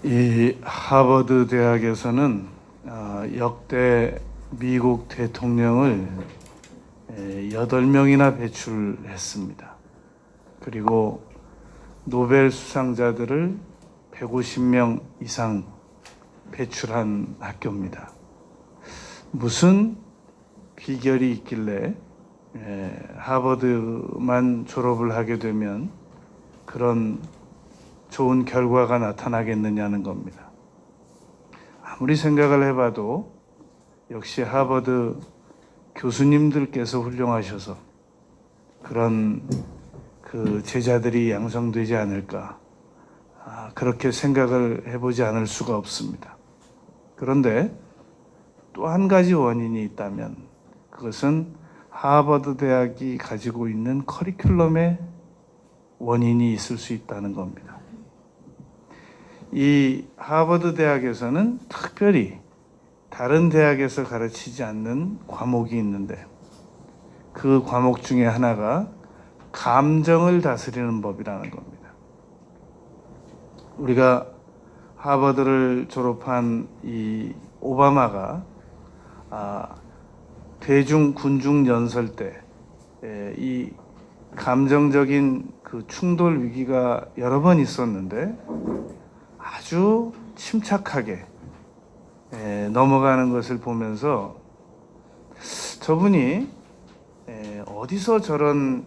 이 하버드 대학에서는 역대 미국 대통령을 8명이나 배출했습니다. 그리고 노벨 수상자들을 150명 이상 배출한 학교입니다. 무슨 비결이 있길래 하버드만 졸업을 하게 되면 그런 좋은 결과가 나타나겠느냐는 겁니다. 아무리 생각을 해봐도 역시 하버드 교수님들께서 훌륭하셔서 그런 그 제자들이 양성되지 않을까, 그렇게 생각을 해보지 않을 수가 없습니다. 그런데 또 한 가지 원인이 있다면 그것은 하버드 대학이 가지고 있는 커리큘럼의 원인이 있을 수 있다는 겁니다. 이 하버드 대학에서는 특별히 다른 대학에서 가르치지 않는 과목이 있는데 그 과목 중에 하나가 감정을 다스리는 법이라는 겁니다. 우리가 하버드를 졸업한 이 오바마가 대중 군중 연설 때 이 감정적인 그 충돌 위기가 여러 번 있었는데 아주 침착하게 넘어가는 것을 보면서 저분이 어디서 저런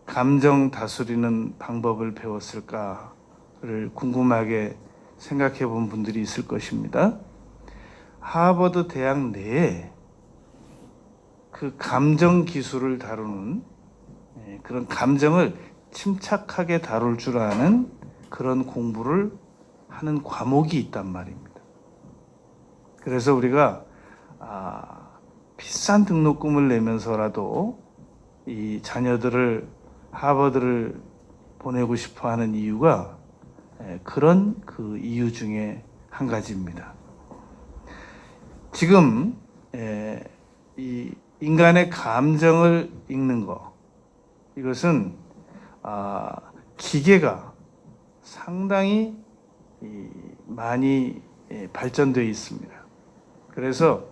감정 다스리는 방법을 배웠을까를 궁금하게 생각해 본 분들이 있을 것입니다. 하버드 대학 내에 그 감정 기술을 다루는 그런 감정을 침착하게 다룰 줄 아는 그런 공부를 하는 과목이 있단 말입니다. 그래서 우리가 비싼 등록금을 내면서라도 이 자녀들을 하버드를 보내고 싶어 하는 이유가 그런 그 이유 중에 한 가지입니다. 지금 이 인간의 감정을 읽는 것, 이것은 기계가 상당히 많이 발전되어 있습니다. 그래서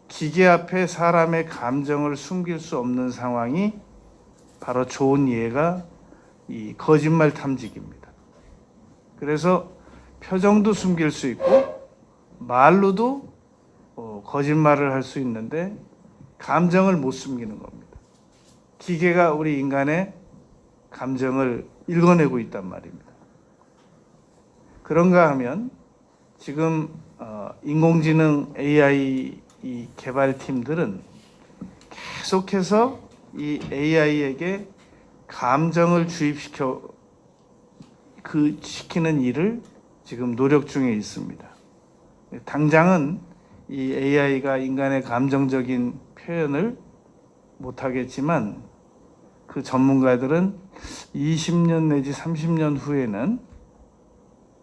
기계 앞에 사람의 감정을 숨길 수 없는 상황이 바로 좋은 예가 이 거짓말 탐지기입니다. 그래서 표정도 숨길 수 있고 말로도 거짓말을 할 수 있는데 감정을 못 숨기는 겁니다. 기계가 우리 인간의 감정을 읽어내고 있단 말입니다. 그런가 하면 지금 인공지능 AI 이 개발팀들은 계속해서 이 AI에게 감정을 시키는 일을 지금 노력 중에 있습니다. 당장은 이 AI가 인간의 감정적인 표현을 못하겠지만 그 전문가들은 20년 내지 30년 후에는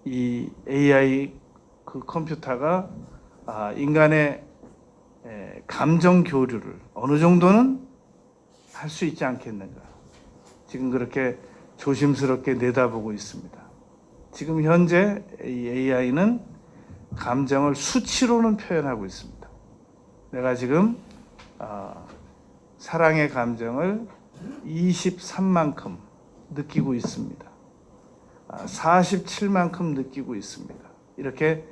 이 AI 그 컴퓨터가 인간의 감정 교류를 어느 정도는 할 수 있지 않겠는가. 지금 그렇게 조심스럽게 내다보고 있습니다. 지금 현재 이 AI는 감정을 수치로는 표현하고 있습니다. 내가 지금 사랑의 감정을 23만큼 느끼고 있습니다. 47만큼 느끼고 있습니다. 이렇게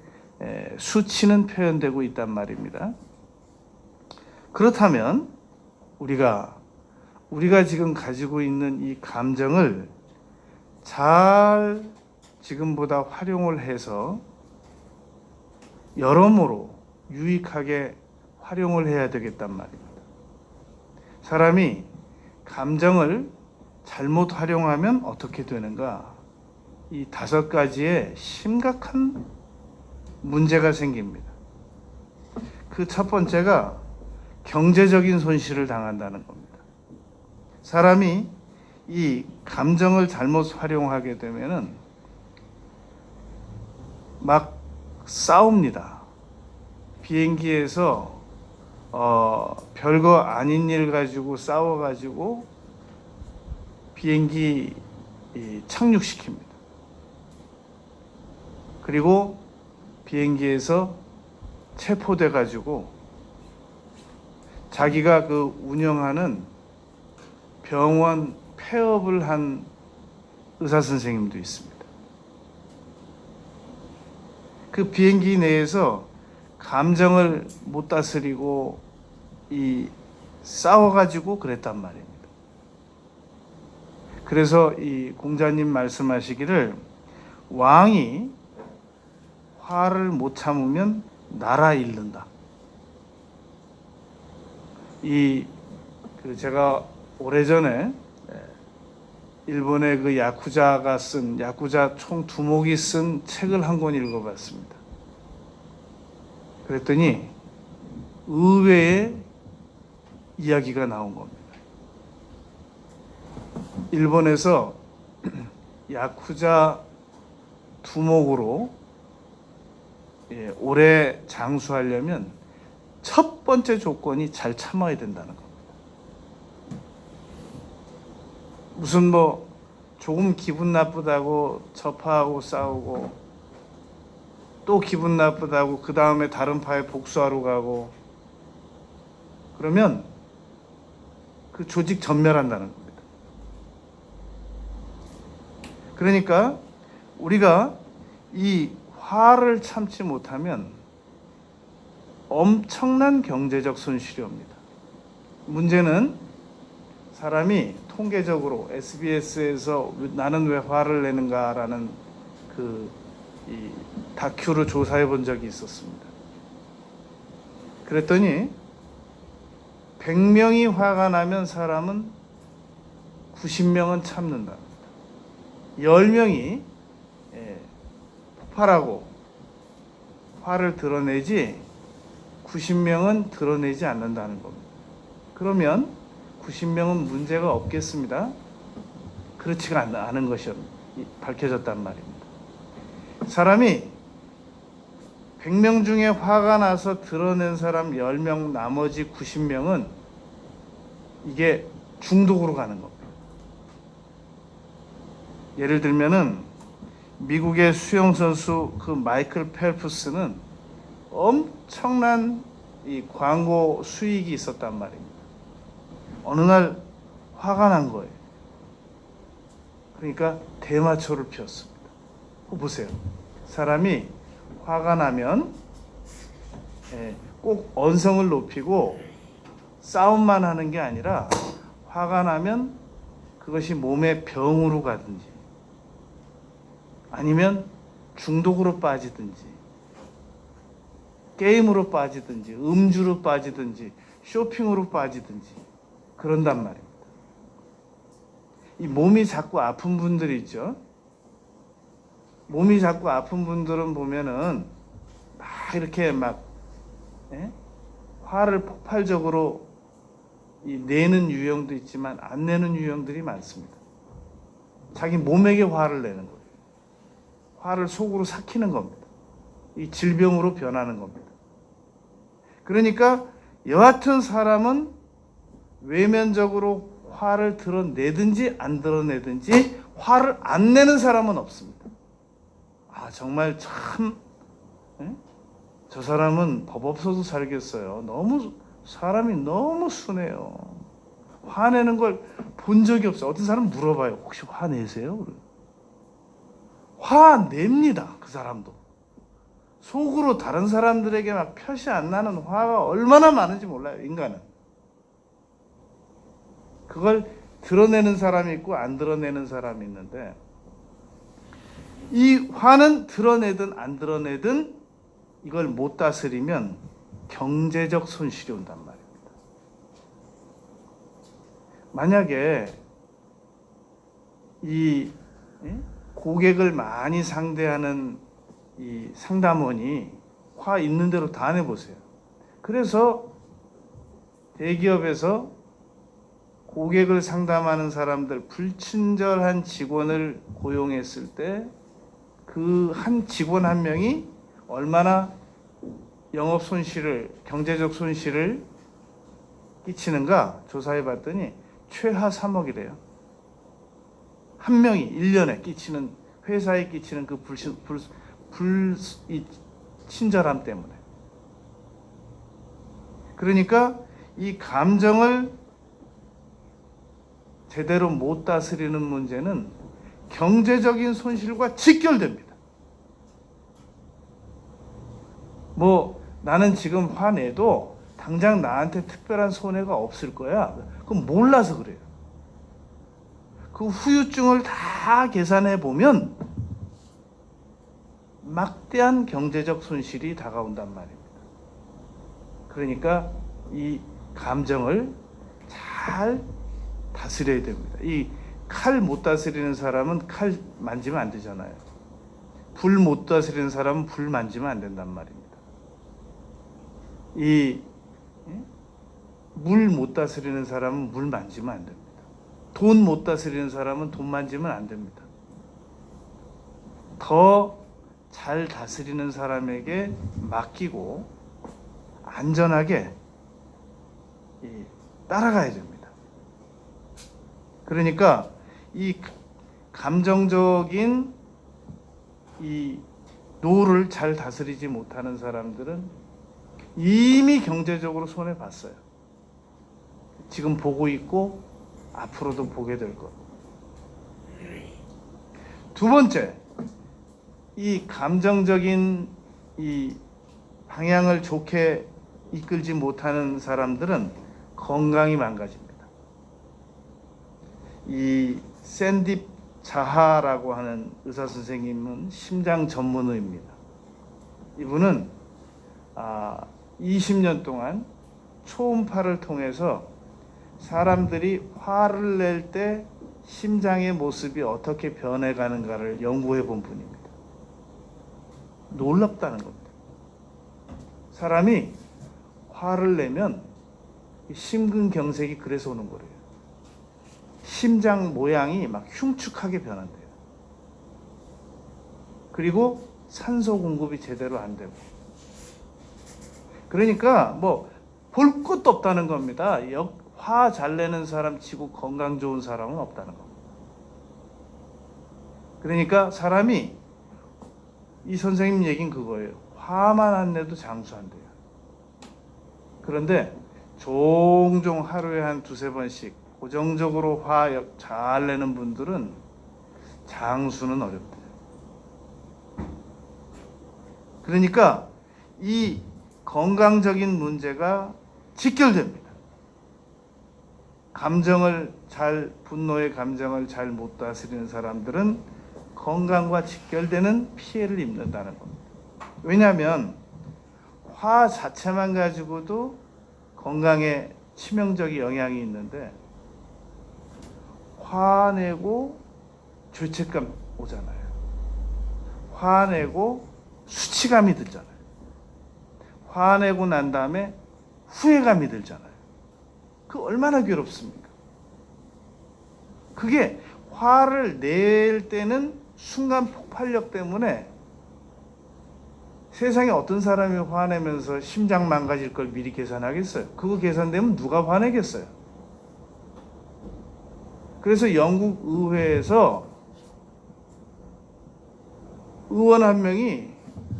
수치는 표현되고 있단 말입니다. 그렇다면 우리가 지금 가지고 있는 이 감정을 잘 지금보다 활용을 해서 여러모로 유익하게 활용을 해야 되겠단 말입니다. 사람이 감정을 잘못 활용하면 어떻게 되는가? 이 5가지의 심각한 문제가 생깁니다. 그 첫 번째가 경제적인 손실을 당한다는 겁니다. 사람이 이 감정을 잘못 활용하게 되면은 막 싸웁니다. 비행기에서 별거 아닌 일 가지고 싸워가지고 비행기 착륙시킵니다. 그리고 비행기에서 체포돼 가지고 자기가 그 운영하는 병원 폐업을 한 의사 선생님도 있습니다. 그 비행기 내에서 감정을 못 다스리고 싸워가지고 그랬단 말입니다. 그래서 이 공자님 말씀하시기를 왕이 화를 못 참으면 나라 잃는다. 제가 오래전에 일본의 그 야쿠자 총 두목이 쓴 책을 한 권 읽어봤습니다. 그랬더니 의외의 이야기가 나온 겁니다. 일본에서 야쿠자 두목으로 오래 장수하려면 첫 번째 조건이 잘 참아야 된다는 겁니다. 무슨 조금 기분 나쁘다고 접하고 싸우고 또 기분 나쁘다고 그 다음에 다른 파에 복수하러 가고 그러면 그 조직 전멸한다는 겁니다. 그러니까 우리가 이 화를 참지 못하면 엄청난 경제적 손실이 옵니다. 문제는 사람이 통계적으로 SBS에서 나는 왜 화를 내는가라는 이 다큐를 조사해 본 적이 있었습니다. 그랬더니 100명이 화가 나면 사람은 90명은 참는다. 10명이 폭발하고 화를 드러내지 90명은 드러내지 않는다는 겁니다. 그러면 90명은 문제가 없겠습니다. 그렇지가 않은 것이 밝혀졌단 말입니다. 사람이 100명 중에 화가 나서 드러낸 사람 10명, 나머지 90명은 이게 중독으로 가는 겁니다. 예를 들면은 미국의 수영선수 그 마이클 펠프스는 엄청난 이 광고 수익이 있었단 말입니다. 어느 날 화가 난 거예요. 그러니까 대마초를 피웠습니다. 보세요. 사람이 화가 나면 꼭 언성을 높이고 싸움만 하는 게 아니라 화가 나면 그것이 몸의 병으로 가든지 아니면 중독으로 빠지든지 게임으로 빠지든지 음주로 빠지든지 쇼핑으로 빠지든지 그런단 말입니다. 이 몸이 자꾸 아픈 분들이 있죠. 몸이 자꾸 아픈 분들은 보면은 이렇게 화를 폭발적으로 내는 유형도 있지만 안 내는 유형들이 많습니다. 자기 몸에게 화를 내는 거예요. 화를 속으로 삭히는 겁니다. 이 질병으로 변하는 겁니다. 그러니까 여하튼 사람은 외면적으로 화를 드러내든지 안 드러내든지 화를 안 내는 사람은 없습니다. 정말 참 저 사람은 법 없어도 살겠어요. 사람이 너무 순해요. 화내는 걸 본 적이 없어요. 어떤 사람 물어봐요. 혹시 화내세요? 화냅니다. 그 사람도. 속으로 다른 사람들에게 표시 안 나는 화가 얼마나 많은지 몰라요. 인간은. 그걸 드러내는 사람이 있고 안 드러내는 사람이 있는데 이 화는 드러내든 안 드러내든 이걸 못 다스리면 경제적 손실이 온단 말입니다. 만약에 이 고객을 많이 상대하는 이 상담원이 화 있는 대로 다 내보세요. 그래서 대기업에서 고객을 상담하는 사람들, 불친절한 직원을 고용했을 때 그 한 직원 한 명이 얼마나 영업 손실을, 경제적 손실을 끼치는가 조사해 봤더니 최하 3억이래요. 한 명이 1년에 끼치는, 회사에 끼치는 그 이 친절함 때문에. 그러니까 이 감정을 제대로 못 다스리는 문제는 경제적인 손실과 직결됩니다. 뭐 나는 지금 화내도 당장 나한테 특별한 손해가 없을 거야. 그건 몰라서 그래요. 그 후유증을 다 계산해 보면 막대한 경제적 손실이 다가온단 말입니다. 그러니까 이 감정을 잘 다스려야 됩니다. 이 칼 못 다스리는 사람은 칼 만지면 안 되잖아요. 불 못 다스리는 사람은 불 만지면 안 된단 말입니다. 이 물 못 다스리는 사람은 물 만지면 안 됩니다. 돈 못 다스리는 사람은 돈 만지면 안 됩니다. 더 잘 다스리는 사람에게 맡기고 안전하게 따라가야 됩니다. 그러니까 이 감정적인 이 노를 잘 다스리지 못하는 사람들은 이미 경제적으로 손해 봤어요. 지금 보고 있고 앞으로도 보게 될 것. 두 번째, 이 감정적인 이 방향을 좋게 이끌지 못하는 사람들은 건강이 망가집니다. 이 샌딥 자하라고 하는 의사 선생님은 심장 전문의입니다. 이분은 20년 동안 초음파를 통해서 사람들이 화를 낼 때 심장의 모습이 어떻게 변해가는가를 연구해 본 분입니다. 놀랍다는 겁니다. 사람이 화를 내면 심근경색이 그래서 오는 거래요. 심장 모양이 막 흉측하게 변한대요. 그리고 산소 공급이 제대로 안 되고. 그러니까 뭐 볼 것도 없다는 겁니다. 화 잘 내는 사람 치고 건강 좋은 사람은 없다는 겁니다. 그러니까 사람이 이 선생님 얘기는 그거예요. 화만 안 내도 장수한대요. 그런데 종종 하루에 한 두세 번씩 고정적으로 화 잘 내는 분들은 장수는 어렵대요. 그러니까 이 건강적인 문제가 직결됩니다. 분노의 감정을 잘 못 다스리는 사람들은 건강과 직결되는 피해를 입는다는 겁니다. 왜냐하면 화 자체만 가지고도 건강에 치명적인 영향이 있는데 화내고 죄책감 오잖아요. 화내고 수치감이 들잖아요. 화내고 난 다음에 후회감이 들잖아요. 그 얼마나 괴롭습니까? 그게 화를 낼 때는 순간 폭발력 때문에 세상에 어떤 사람이 화내면서 심장 망가질 걸 미리 계산하겠어요? 그거 계산되면 누가 화내겠어요? 그래서 영국 의회에서 의원 한 명이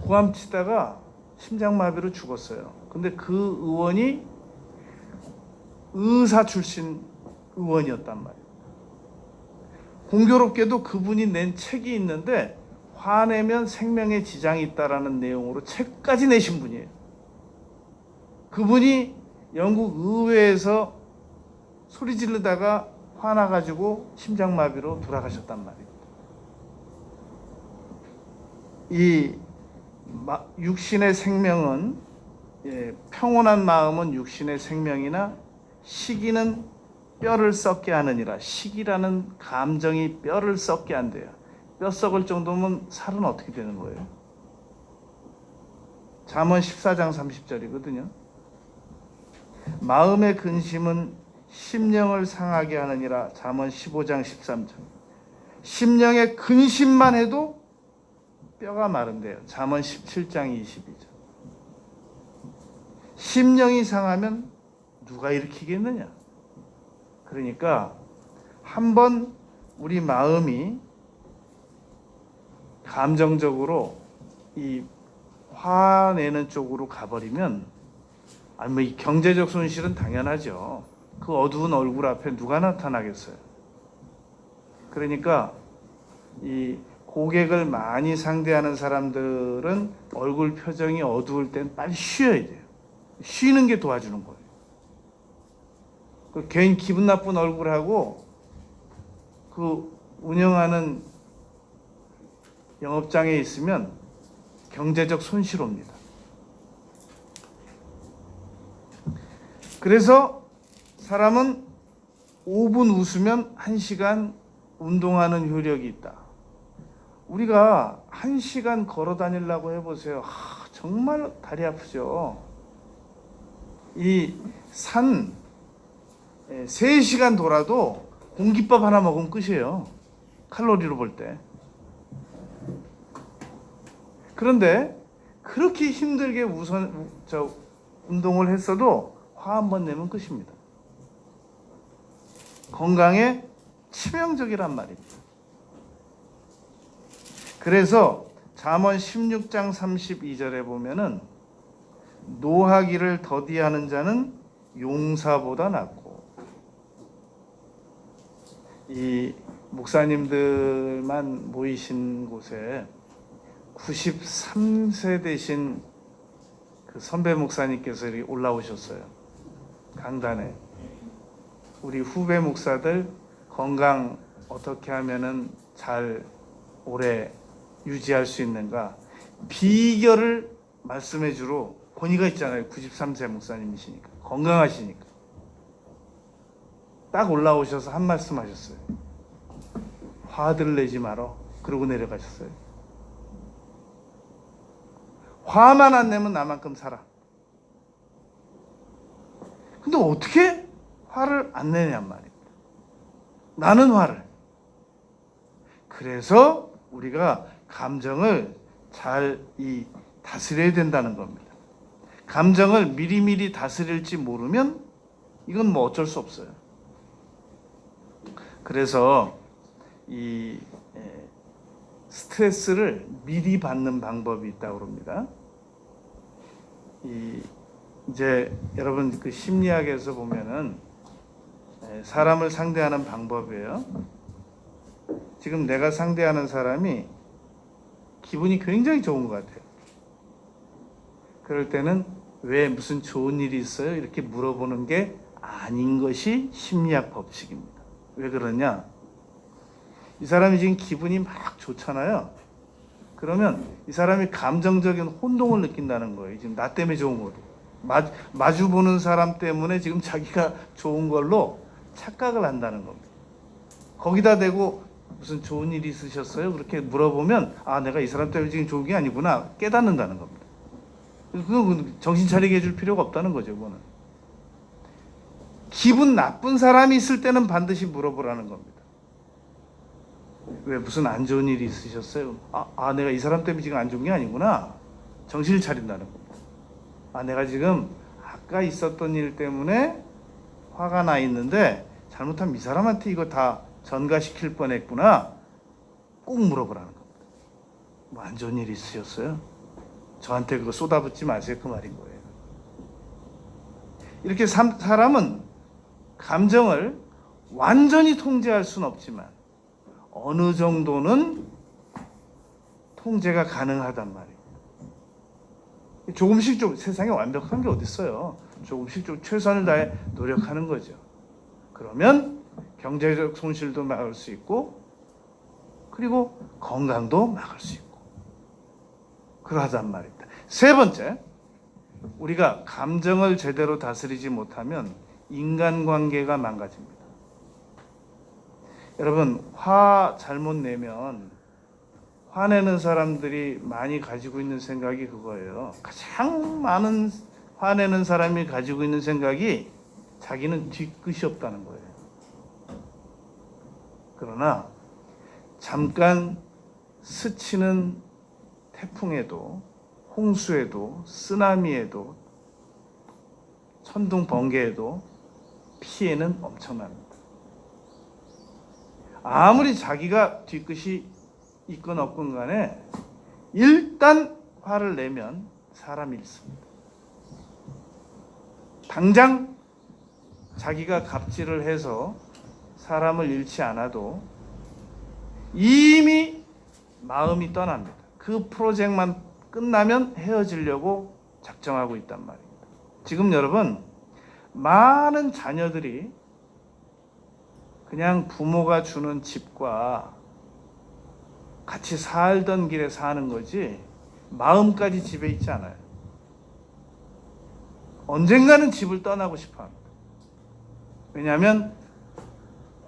고함치다가 심장마비로 죽었어요. 근데 그 의원이 의사 출신 의원이었단 말이에요. 공교롭게도 그분이 낸 책이 있는데 화내면 생명에 지장이 있다라는 내용으로 책까지 내신 분이에요. 그분이 영국 의회에서 소리 지르다가 화나가지고 심장마비로 돌아가셨단 말이에요. 이 육신의 생명은 평온한 마음은 육신의 생명이나 시기는 뼈를 썩게 하느니라. 시기라는 감정이 뼈를 썩게 한대요. 뼈 썩을 정도면 살은 어떻게 되는 거예요? 잠언 14장 30절이거든요. 마음의 근심은 심령을 상하게 하느니라. 잠언 15장 13절. 심령의 근심만 해도 뼈가 마른대요. 잠언 17장 22절. 심령이 상하면 누가 일으키겠느냐? 그러니까 한번 우리 마음이 감정적으로 이 화내는 쪽으로 가버리면 아니 뭐 이 경제적 손실은 당연하죠. 그 어두운 얼굴 앞에 누가 나타나겠어요. 그러니까 이 고객을 많이 상대하는 사람들은 얼굴 표정이 어두울 땐 빨리 쉬어야 돼요. 쉬는 게 도와주는 거예요. 그 괜히 기분 나쁜 얼굴하고 그 운영하는 영업장에 있으면 경제적 손실 옵니다. 그래서 사람은 5분 웃으면 1시간 운동하는 효력이 있다. 우리가 1시간 걸어 다니려고 해보세요. 정말 다리 아프죠. 이 산 3시간 돌아도 공깃밥 하나 먹으면 끝이에요. 칼로리로 볼 때. 그런데 그렇게 힘들게 운동을 했어도 화 한 번 내면 끝입니다. 건강에 치명적이란 말입니다. 그래서 잠언 16장 32절에 보면은 노하기를 더디하는 자는 용사보다 낫고, 이 목사님들만 모이신 곳에 93세 되신 그 선배 목사님께서 올라오셨어요. 강단에. 우리 후배 목사들 건강 어떻게 하면은 잘 오래 유지할 수 있는가 비결을 말씀해 주러 권위가 있잖아요. 93세 목사님이시니까, 건강하시니까. 딱 올라오셔서 한 말씀 하셨어요. 화들 내지 말어. 그러고 내려가셨어요. 화만 안 내면 나만큼 살아. 근데 어떻게 화를 안 내냔 말입니다. 나는 화를. 그래서 우리가 감정을 잘 다스려야 된다는 겁니다. 감정을 미리미리 다스릴지 모르면 이건 뭐 어쩔 수 없어요. 그래서 이 스트레스를 미리 받는 방법이 있다고 합니다. 이제 여러분 그 심리학에서 보면은 사람을 상대하는 방법이에요. 지금 내가 상대하는 사람이 기분이 굉장히 좋은 것 같아요. 그럴 때는 왜 무슨 좋은 일이 있어요? 이렇게 물어보는 게 아닌 것이 심리학 법칙입니다. 왜 그러냐? 이 사람이 지금 기분이 막 좋잖아요. 그러면 이 사람이 감정적인 혼동을 느낀다는 거예요. 지금 나 때문에 좋은 거로. 마주 보는 사람 때문에 지금 자기가 좋은 걸로 착각을 한다는 겁니다. 거기다 대고 무슨 좋은 일이 있으셨어요? 그렇게 물어보면 내가 이 사람 때문에 지금 좋은 게 아니구나 깨닫는다는 겁니다. 그건 정신 차리게 해줄 필요가 없다는 거죠. 그거는. 기분 나쁜 사람이 있을 때는 반드시 물어보라는 겁니다. 왜 무슨 안 좋은 일이 있으셨어요? 내가 이 사람 때문에 지금 안 좋은 게 아니구나. 정신을 차린다는 겁니다. 내가 지금 아까 있었던 일 때문에 화가 나 있는데 잘못하면 이 사람한테 이거 다 전가시킬 뻔했구나. 꼭 물어보라는 겁니다. 뭐 안 좋은 일 있으셨어요? 저한테 그거 쏟아붓지 마세요. 그 말인 거예요. 이렇게 사람은 감정을 완전히 통제할 수는 없지만 어느 정도는 통제가 가능하단 말이에요. 조금씩 세상에 완벽한 게 어디 있어요. 조금씩 최선을 다해 노력하는 거죠. 그러면 경제적 손실도 막을 수 있고 그리고 건강도 막을 수 있고 그러하단 말입니다. 세 번째, 우리가 감정을 제대로 다스리지 못하면 인간관계가 망가집니다. 여러분, 화 잘못 내면 화내는 사람들이 많이 가지고 있는 생각이 그거예요. 가장 많은 화내는 사람이 가지고 있는 생각이 자기는 뒤끝이 없다는 거예요. 그러나 잠깐 스치는 태풍에도 홍수에도 쓰나미에도 천둥 번개에도 피해는 엄청납니다. 아무리 자기가 뒤끝이 있건 없건 간에 일단 화를 내면 사람이 잃습니다. 당장 자기가 갑질을 해서 사람을 잃지 않아도 이미 마음이 떠납니다. 그 프로젝트만 끝나면 헤어지려고 작정하고 있단 말입니다. 지금 여러분, 많은 자녀들이 그냥 부모가 주는 집과 같이 살던 길에 사는 거지 마음까지 집에 있지 않아요. 언젠가는 집을 떠나고 싶어 합니다. 왜냐하면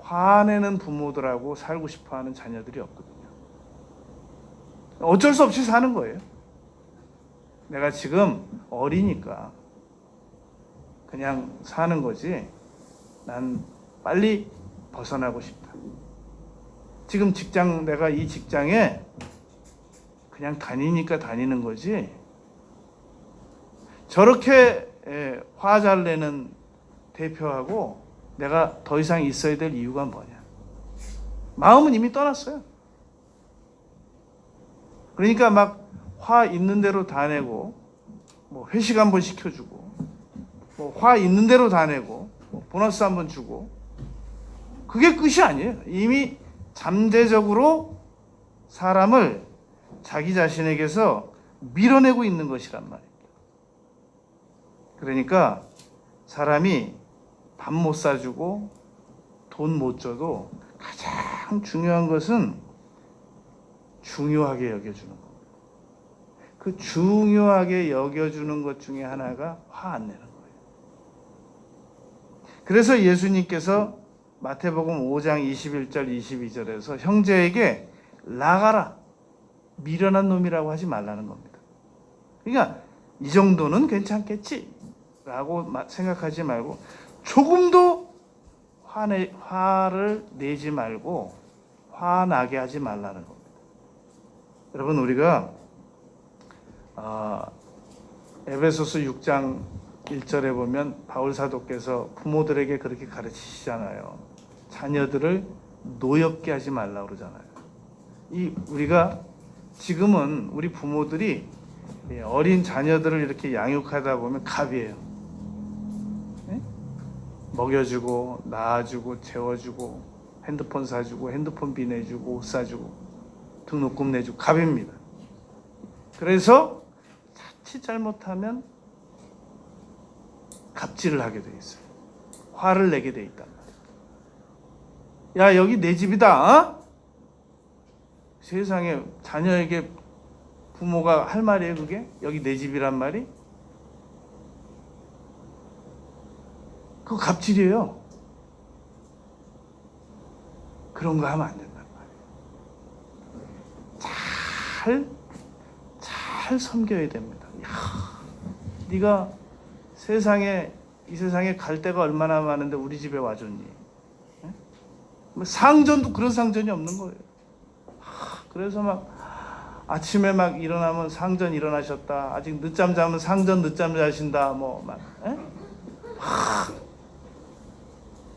화내는 부모들하고 살고 싶어 하는 자녀들이 없거든요. 어쩔 수 없이 사는 거예요. 내가 지금 어리니까 그냥 사는 거지 난 빨리 벗어나고 싶다. 지금 내가 이 직장에 그냥 다니니까 다니는 거지 저렇게 화 잘 내는 대표하고 내가 더 이상 있어야 될 이유가 뭐냐. 마음은 이미 떠났어요. 그러니까 막 화 있는 대로 다 내고 뭐 회식 한번 시켜주고 뭐 화 있는 대로 다 내고 뭐 보너스 한번 주고 그게 끝이 아니에요. 이미 잠재적으로 사람을 자기 자신에게서 밀어내고 있는 것이란 말입니다. 그러니까 사람이 밥 못 사주고 돈 못 줘도 가장 중요한 것은 중요하게 여겨주는 겁니다. 그 중요하게 여겨주는 것 중에 하나가 화 안 내는 거예요. 그래서 예수님께서 마태복음 5장 21절 22절에서 형제에게 나가라 미련한 놈이라고 하지 말라는 겁니다. 그러니까 이 정도는 괜찮겠지 라고 생각하지 말고 조금도 화를 내지 말고 화나게 하지 말라는 겁니다. 여러분 우리가 에베소서 6장 1절에 보면 바울 사도께서 부모들에게 그렇게 가르치시잖아요. 자녀들을 노엽게 하지 말라고 그러잖아요. 우리가 지금은 우리 부모들이 어린 자녀들을 이렇게 양육하다 보면 갑이에요. 네? 먹여주고 낳아주고 재워주고 핸드폰 사주고 핸드폰비 내주고 옷 사주고 등록금 내주고 갑입니다. 그래서 자칫 잘못하면 갑질을 하게 돼 있어요. 화를 내게 돼 있단 말이에요. 야 여기 내 집이다. 어? 세상에 자녀에게 부모가 할 말이에요 그게? 여기 내 집이란 말이? 그거 갑질이에요. 그런 거 하면 안 된단 말이에요. 잘 섬겨야 됩니다. 야, 네가 이 세상에 갈 데가 얼마나 많은데 우리 집에 와줬니? 상전도 그런 상전이 없는 거예요. 그래서 막 아침에 막 일어나면 상전 일어나셨다. 아직 늦잠 자면 상전 늦잠 자신다. 뭐 막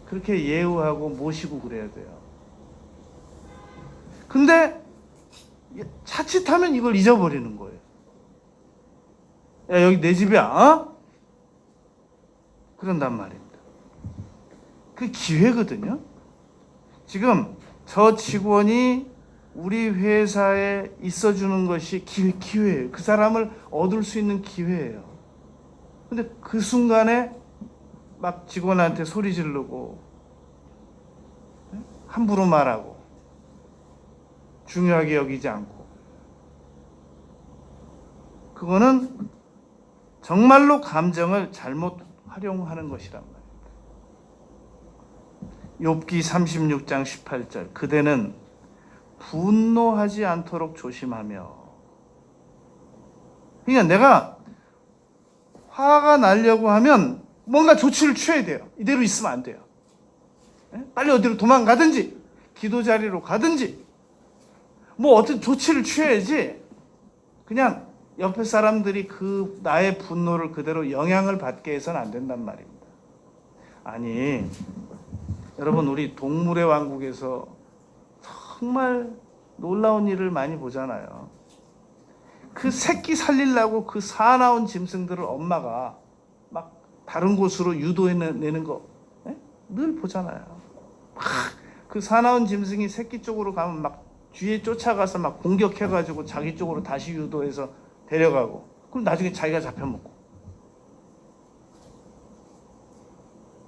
그렇게 예우하고 모시고 그래야 돼요. 근데 자칫하면 이걸 잊어버리는 거예요. 야 여기 내 집이야. 어? 그런단 말입니다. 그 기회거든요. 지금 저 직원이 우리 회사에 있어주는 것이 기회예요. 그 사람을 얻을 수 있는 기회예요. 근데 그 순간에 막 직원한테 소리 지르고 함부로 말하고 중요하게 여기지 않고 그거는 정말로 감정을 잘못 활용하는 것이란 말입니다. 욥기 36장 18절 그대는 분노하지 않도록 조심하며 그러니까 내가 화가 나려고 하면 뭔가 조치를 취해야 돼요. 이대로 있으면 안 돼요. 빨리 어디로 도망가든지 기도 자리로 가든지 뭐 어떤 조치를 취해야지 그냥 옆에 사람들이 그 나의 분노를 그대로 영향을 받게 해서는 안 된단 말입니다. 아니 여러분 우리 동물의 왕국에서 정말 놀라운 일을 많이 보잖아요. 그 새끼 살리려고 그 사나운 짐승들을 엄마가 막 다른 곳으로 유도해내는 거 늘 보잖아요. 그 사나운 짐승이 새끼 쪽으로 가면 막 뒤에 쫓아가서 막 공격해가지고 자기 쪽으로 다시 유도해서 데려가고, 그럼 나중에 자기가 잡혀먹고.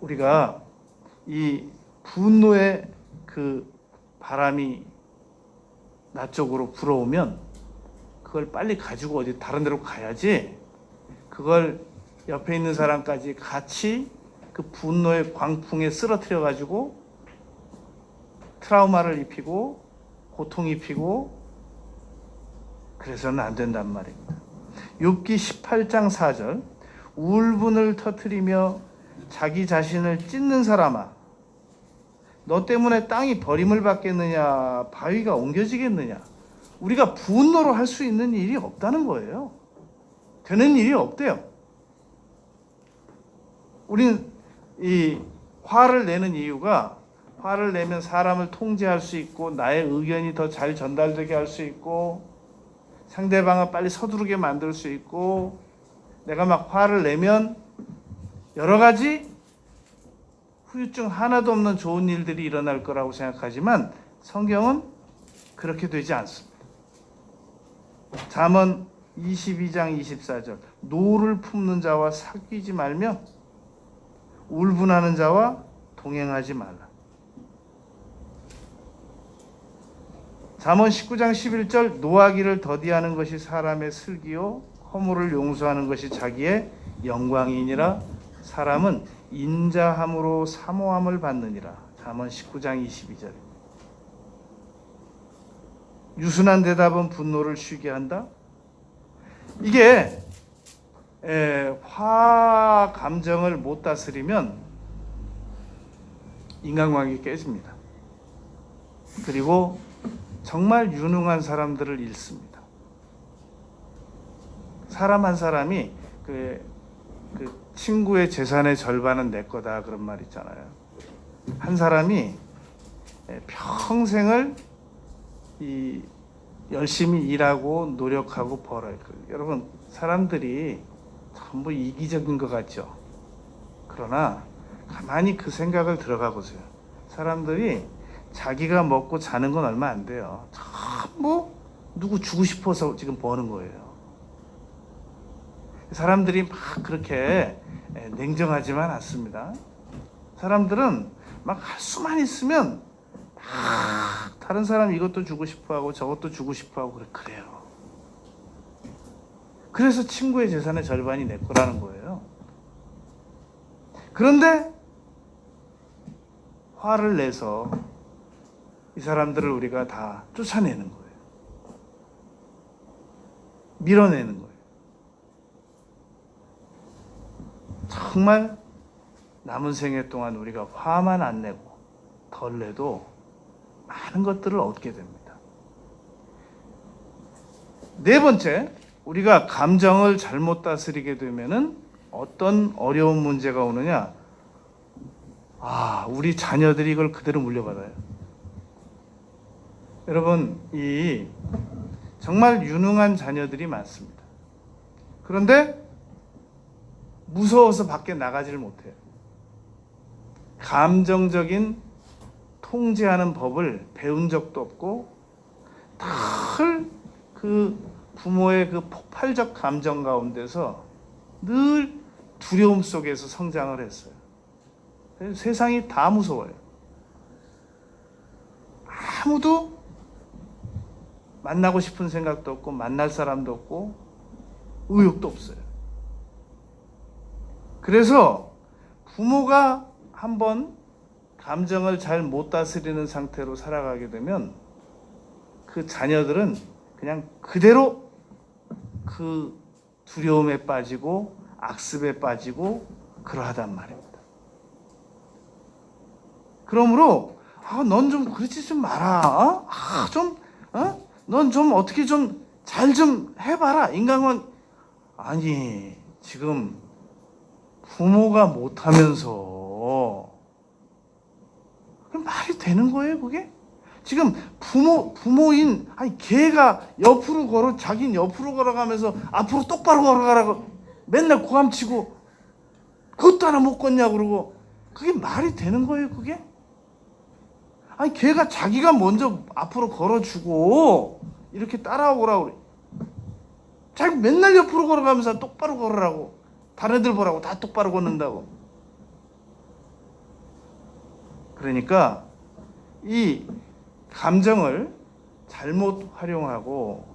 우리가 이 분노의 그 바람이 나 쪽으로 불어오면 그걸 빨리 가지고 어디 다른 데로 가야지, 그걸 옆에 있는 사람까지 같이 그 분노의 광풍에 쓰러뜨려 가지고 트라우마를 입히고 고통 입히고 그래서는 안 된단 말입니다. 욥기 18장 4절, 울분을 터뜨리며 자기 자신을 찢는 사람아, 너 때문에 땅이 버림을 받겠느냐, 바위가 옮겨지겠느냐. 우리가 분노로 할 수 있는 일이 없다는 거예요. 되는 일이 없대요. 우리는 이 화를 내는 이유가, 화를 내면 사람을 통제할 수 있고 나의 의견이 더 잘 전달되게 할 수 있고 상대방을 빨리 서두르게 만들 수 있고, 내가 막 화를 내면 여러 가지 후유증 하나도 없는 좋은 일들이 일어날 거라고 생각하지만 성경은 그렇게 되지 않습니다. 잠언 22장 24절, 노를 품는 자와 사귀지 말며 울분하는 자와 동행하지 말라. 잠언 19장 11절, 노하기를 더디하는 것이 사람의 슬기요 허물을 용서하는 것이 자기의 영광이니라. 사람은 인자함으로 사모함을 받느니라. 잠언 19장 22절. 유순한 대답은 분노를 쉬게 한다. 이게 화 감정을 못 다스리면 인간관계 깨집니다. 그리고 정말 유능한 사람들을 잃습니다. 사람 한 사람이 그 친구의 재산의 절반은 내 거다 그런 말 있잖아요. 한 사람이 평생을 열심히 일하고 노력하고 벌어요. 여러분, 사람들이 전부 이기적인 것 같죠. 그러나 가만히 그 생각을 들어가 보세요. 사람들이 자기가 먹고 자는 건 얼마 안 돼요. 전부 누구 주고 싶어서 지금 버는 거예요. 사람들이 막 그렇게 냉정하지만 않습니다. 사람들은 막 할 수만 있으면 막 다른 사람 이것도 주고 싶어하고 저것도 주고 싶어하고 그래요. 그래서 친구의 재산의 절반이 내 거라는 거예요. 그런데 화를 내서 이 사람들을 우리가 다 쫓아내는 거예요. 밀어내는 거예요. 정말 남은 생애 동안 우리가 화만 안 내고 덜 내도 많은 것들을 얻게 됩니다. 네 번째, 우리가 감정을 잘못 다스리게 되면은 어떤 어려운 문제가 오느냐? 우리 자녀들이 이걸 그대로 물려받아요. 여러분, 정말 유능한 자녀들이 많습니다. 그런데 무서워서 밖에 나가지를 못해요. 감정적인 통제하는 법을 배운 적도 없고 늘 그 부모의 그 폭발적 감정 가운데서 늘 두려움 속에서 성장을 했어요. 세상이 다 무서워요. 아무도 만나고 싶은 생각도 없고 만날 사람도 없고 의욕도 없어요. 그래서 부모가 한번 감정을 잘 못 다스리는 상태로 살아가게 되면 그 자녀들은 그냥 그대로 그 두려움에 빠지고 악습에 빠지고 그러하단 말입니다. 그러므로 넌 좀 그러지 좀 마라. 넌 좀 어떻게 좀 잘 좀 해봐라. 아니 지금 부모가 못하면서 그럼 말이 되는 거예요, 그게? 지금 부모인 아니 걔가 옆으로 걸어 자기는 옆으로 걸어가면서 앞으로 똑바로 걸어가라고 맨날 고함치고 그것도 하나 못 걷냐 그러고 그게 말이 되는 거예요 그게? 아니 걔가 자기가 먼저 앞으로 걸어주고 이렇게 따라오라고 그래. 자기 맨날 옆으로 걸어가면서 똑바로 걸으라고 다른 애들 보라고 다 똑바로 걷는다고. 그러니까 이 감정을 잘못 활용하고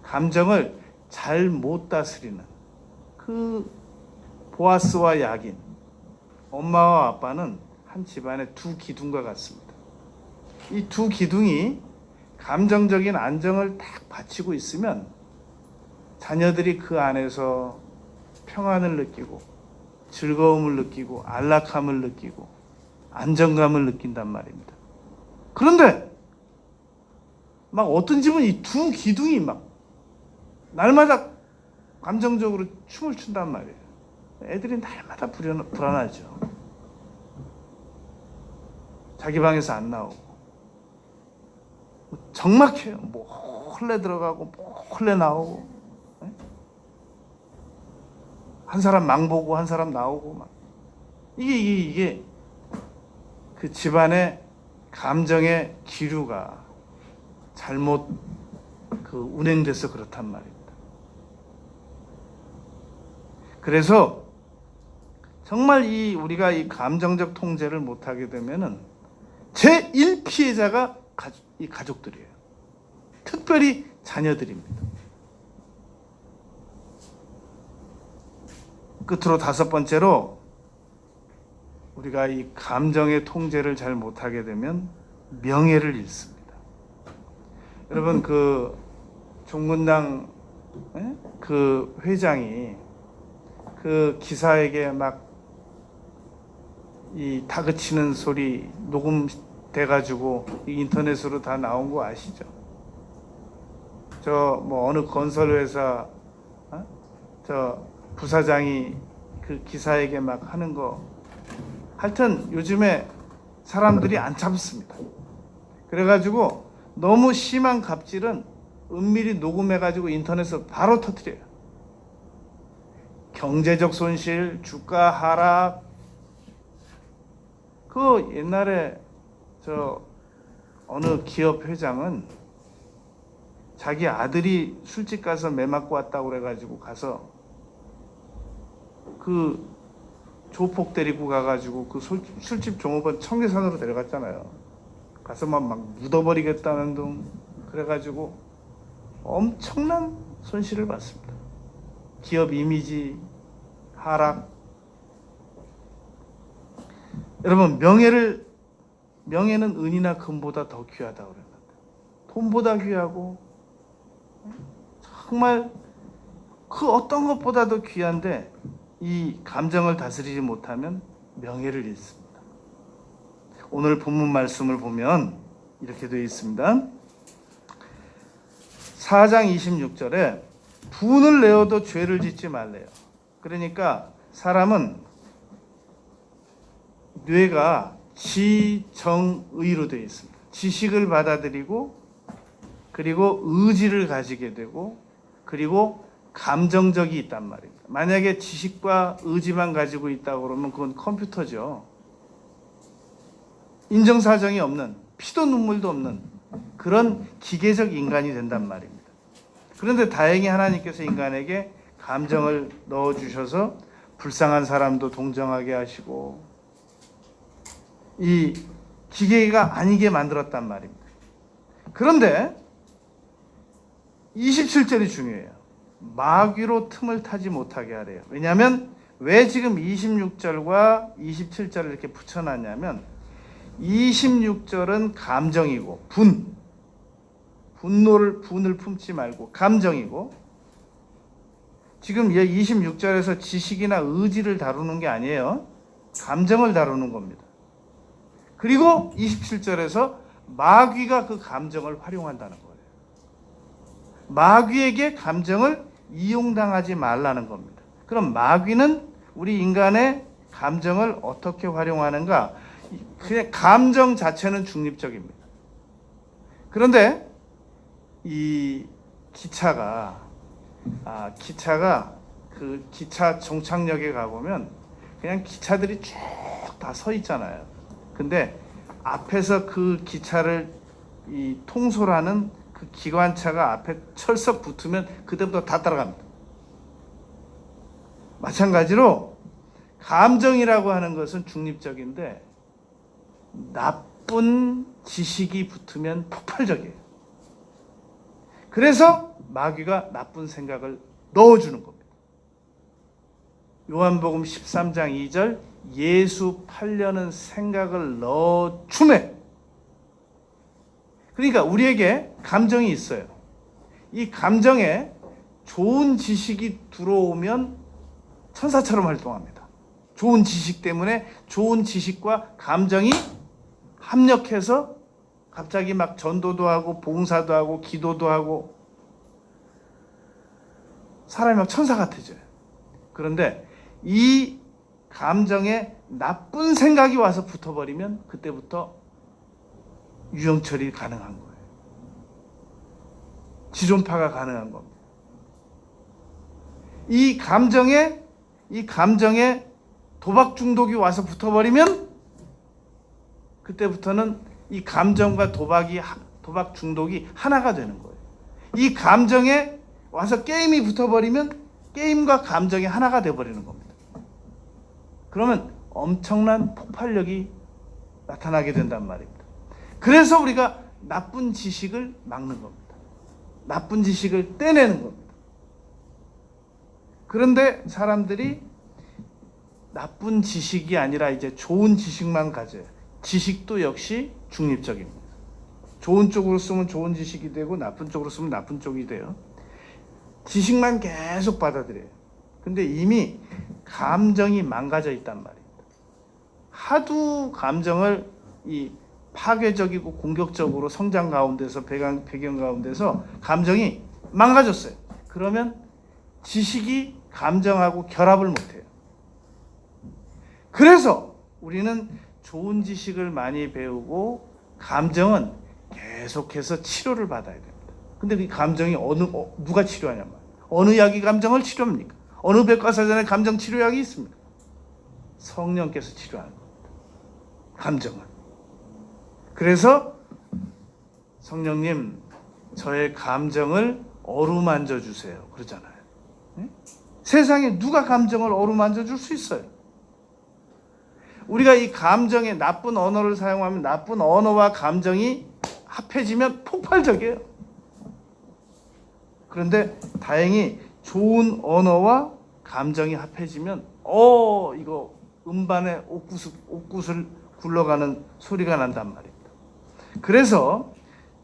감정을 잘못 다스리는 그 보아스와 야긴 엄마와 아빠는 한 집안의 두 기둥과 같습니다. 이 두 기둥이 감정적인 안정을 딱 받치고 있으면 자녀들이 그 안에서 평안을 느끼고 즐거움을 느끼고 안락함을 느끼고 안정감을 느낀단 말입니다. 그런데 막 어떤 집은 이 두 기둥이 막 날마다 감정적으로 춤을 춘단 말이에요. 애들이 날마다 불안하죠. 자기 방에서 안 나오고 적막해요. 뭐 헐레 들어가고 뭐 헐레 나오고 한 사람 망보고 한 사람 나오고 막 이게 그 집안의 감정의 기류가 잘못 그 운행돼서 그렇단 말입니다. 그래서 정말 우리가 이 감정적 통제를 못하게 되면은 제1피해자가 이 가족들이에요. 특별히 자녀들입니다. 끝으로 다섯 번째로 우리가 이 감정의 통제를 잘 못하게 되면 명예를 잃습니다. 여러분 그 종군당 그 회장이 그 기사에게 막 이 다그치는 소리 녹음돼 가지고 인터넷으로 다 나온 거 아시죠? 저 뭐 어느 건설회사 저 부사장이 그 기사에게 막 하는 거 하여튼 요즘에 사람들이 안 참습니다. 그래가지고 너무 심한 갑질은 은밀히 녹음해가지고 인터넷에서 바로 터뜨려요. 경제적 손실, 주가 하락. 그 옛날에 저 어느 기업 회장은 자기 아들이 술집 가서 매 맞고 왔다고 그래가지고 가서 그 조폭 데리고 가가지고 그 술집 종업원 청계산으로 데려갔잖아요. 가서 막 묻어버리겠다는 등 그래가지고 엄청난 손실을 봤습니다. 기업 이미지 하락. 여러분 명예는 은이나 금보다 더 귀하다고 그랬는데 돈보다 귀하고 정말 그 어떤 것보다도 귀한데 이 감정을 다스리지 못하면 명예를 잃습니다. 오늘 본문 말씀을 보면 이렇게 되어 있습니다. 4장 26절에 분을 내어도 죄를 짓지 말래요. 그러니까 사람은 뇌가 지정의로 되어 있습니다. 지식을 받아들이고 그리고 의지를 가지게 되고 그리고 감정적이 있단 말입니다. 만약에 지식과 의지만 가지고 있다고 그러면 그건 컴퓨터죠. 인정사정이 없는 피도 눈물도 없는 그런 기계적 인간이 된단 말입니다. 그런데 다행히 하나님께서 인간에게 감정을 넣어주셔서 불쌍한 사람도 동정하게 하시고 이 기계가 아니게 만들었단 말입니다. 그런데 27절이 중요해요. 마귀로 틈을 타지 못하게 하래요. 왜냐하면 왜 지금 26절과 27절을 이렇게 붙여놨냐면 26절은 감정이고 분을 품지 말고 감정이고 지금 26절에서 지식이나 의지를 다루는 게 아니에요. 감정을 다루는 겁니다. 그리고 27절에서 마귀가 그 감정을 활용한다는 거예요. 마귀에게 감정을 이용당하지 말라는 겁니다. 그럼 마귀는 우리 인간의 감정을 어떻게 활용하는가? 그냥 감정 자체는 중립적입니다. 그런데 이 기차가 그 기차 정착역에 가보면 그냥 기차들이 쭉 다 서 있잖아요. 근데 앞에서 그 기차를 통솔하는 그 기관차가 앞에 철석 붙으면 그때부터 다 따라갑니다. 마찬가지로 감정이라고 하는 것은 중립적인데 나쁜 지식이 붙으면 폭발적이에요. 그래서 마귀가 나쁜 생각을 넣어주는 겁니다. 요한복음 13장 2절 예수 팔려는 생각을 넣어주매. 그러니까 우리에게 감정이 있어요. 이 감정에 좋은 지식이 들어오면 천사처럼 활동합니다. 좋은 지식 때문에 좋은 지식과 감정이 합력해서 갑자기 막 전도도 하고 봉사도 하고 기도도 하고 사람이 막 천사 같아져요. 그런데 이 감정에 나쁜 생각이 와서 붙어버리면 그때부터 유형처리 가능한 거예요. 지존파가 가능한 겁니다. 이 감정에 도박 중독이 와서 붙어버리면 그때부터는 이 감정과 도박 중독이 하나가 되는 거예요. 이 감정에 와서 게임이 붙어버리면 게임과 감정이 하나가 되어버리는 겁니다. 그러면 엄청난 폭발력이 나타나게 된단 말입니다. 그래서 우리가 나쁜 지식을 막는 겁니다. 나쁜 지식을 떼내는 겁니다. 그런데 사람들이 나쁜 지식이 아니라 이제 좋은 지식만 가져요. 지식도 역시 중립적입니다. 좋은 쪽으로 쓰면 좋은 지식이 되고 나쁜 쪽으로 쓰면 나쁜 쪽이 돼요. 지식만 계속 받아들여요. 근데 이미 감정이 망가져 있단 말입니다. 하도 감정을 이 파괴적이고 공격적으로 성장 가운데서 배경 가운데서 감정이 망가졌어요. 그러면 지식이 감정하고 결합을 못해요. 그래서 우리는 좋은 지식을 많이 배우고 감정은 계속해서 치료를 받아야 됩니다. 근데 이 감정이 누가 치료하냐 말이에요. 어느 약이 감정을 치료합니까? 어느 백과사전에 감정 치료약이 있습니까? 성령께서 치료하는 겁니다. 감정은. 그래서 성령님 저의 감정을 어루만져 주세요. 그러잖아요. 네? 세상에 누가 감정을 어루만져 줄 수 있어요? 우리가 이 감정에 나쁜 언어를 사용하면 나쁜 언어와 감정이 합해지면 폭발적이에요. 그런데 다행히 좋은 언어와 감정이 합해지면 이거 음반에 옥구슬 굴러가는 소리가 난단 말입니다. 그래서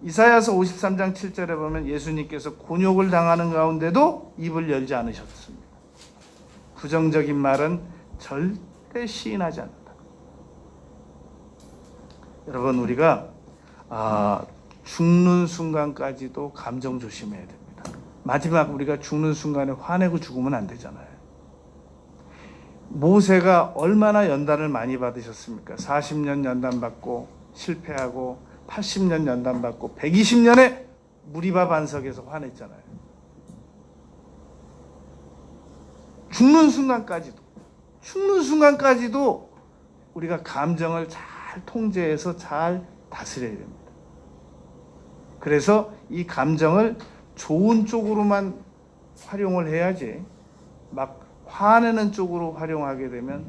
이사야서 53장 7절에 보면 예수님께서 곤욕을 당하는 가운데도 입을 열지 않으셨습니다. 부정적인 말은 절대 시인하지 않는다. 여러분 우리가 죽는 순간까지도 감정 조심해야 됩니다. 마지막 우리가 죽는 순간에 화내고 죽으면 안 되잖아요. 모세가 얼마나 연단을 많이 받으셨습니까? 40년 연단 받고 실패하고 80년 연단 받고 120년에 무리바 반석에서 화냈잖아요. 죽는 순간까지도 우리가 감정을 잘 통제해서 잘 다스려야 됩니다. 그래서 이 감정을 좋은 쪽으로만 활용을 해야지 막 화내는 쪽으로 활용하게 되면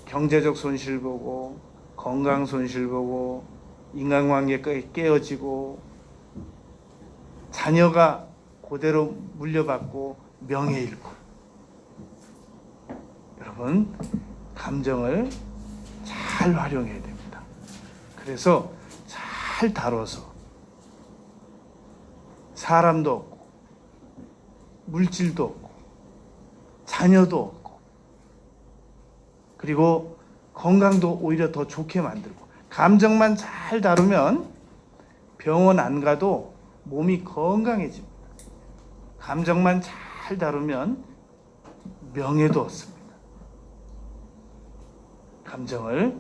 경제적 손실 보고 건강 손실 보고 인간관계 깨어지고 자녀가 그대로 물려받고 명예 잃고. 여러분 감정을 잘 활용해야 됩니다. 그래서 잘 다뤄서 사람도 없고 물질도 없고 자녀도 없고 그리고 건강도 오히려 더 좋게 만들고 감정만 잘 다루면 병원 안 가도 몸이 건강해집니다. 감정만 잘 다루면 명예도 얻습니다. 감정을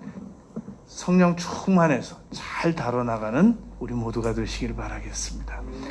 성령 충만해서 잘 다뤄나가는 우리 모두가 되시길 바라겠습니다.